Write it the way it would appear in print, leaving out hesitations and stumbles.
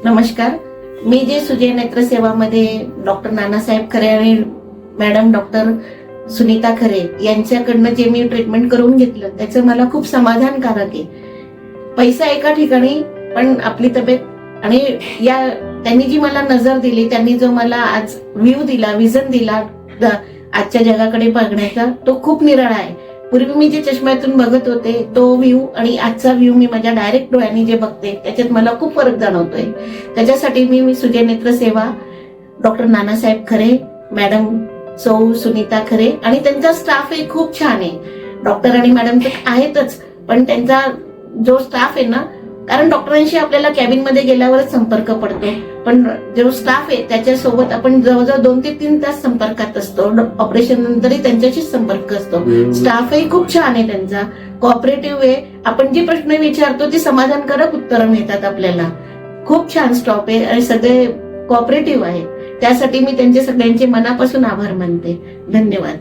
नमस्कार. मी जे सुजय नेत्र सेवामध्ये डॉक्टर नानासाहेब खरे आणि मॅडम डॉक्टर सुनीता खरे यांच्याकडनं जे मी ट्रीटमेंट करून घेतलं त्याचं मला खूप समाधानकारक आहे. पैसा एका ठिकाणी, पण आपली तब्येत आणि या त्यांनी जी मला नजर दिली, त्यांनी जो मला आज व्ह्यू दिला, विजन दिला आजच्या जगाकडे बघण्याचा, तो खूप निराळा आहे. पूर्वी मी जे चष्म्यातून बघत होते तो व्ह्यू आणि आजचा व्ह्यू मी माझ्या डायरेक्ट डोळ्यांनी जे बघते त्याच्यात मला खूप फरक जाणवतोय. त्याच्यासाठी मी सुजय नेत्र सेवा, डॉक्टर नानासाहेब खरे, मॅडम सौ सुनीता खरे आणि त्यांचा स्टाफ हे खूप छान आहे. डॉक्टर आणि मॅडम तर आहेतच, पण त्यांचा जो स्टाफ आहे ना, कारण डॉक्टरांशी आपल्याला कॅबिन मध्ये गेल्यावरच संपर्क पडतो, पण जो स्टाफ आहे त्याच्यासोबत आपण जवळजवळ 2 ते 3 तास संपर्कात असतो. ऑपरेशन नंतरही त्यांच्याशीच संपर्क असतो. स्टाफही खूप छान आहे त्यांचा, कोऑपरेटिव्ह आहे. आपण जे प्रश्न विचारतो ते समाधानकारक उत्तरं मिळतात आपल्याला. खूप छान स्टाफ आहे आणि सगळे कोऑपरेटिव्ह आहे. त्यासाठी मी त्यांचे सगळ्यांचे मनापासून आभार मानते. धन्यवाद.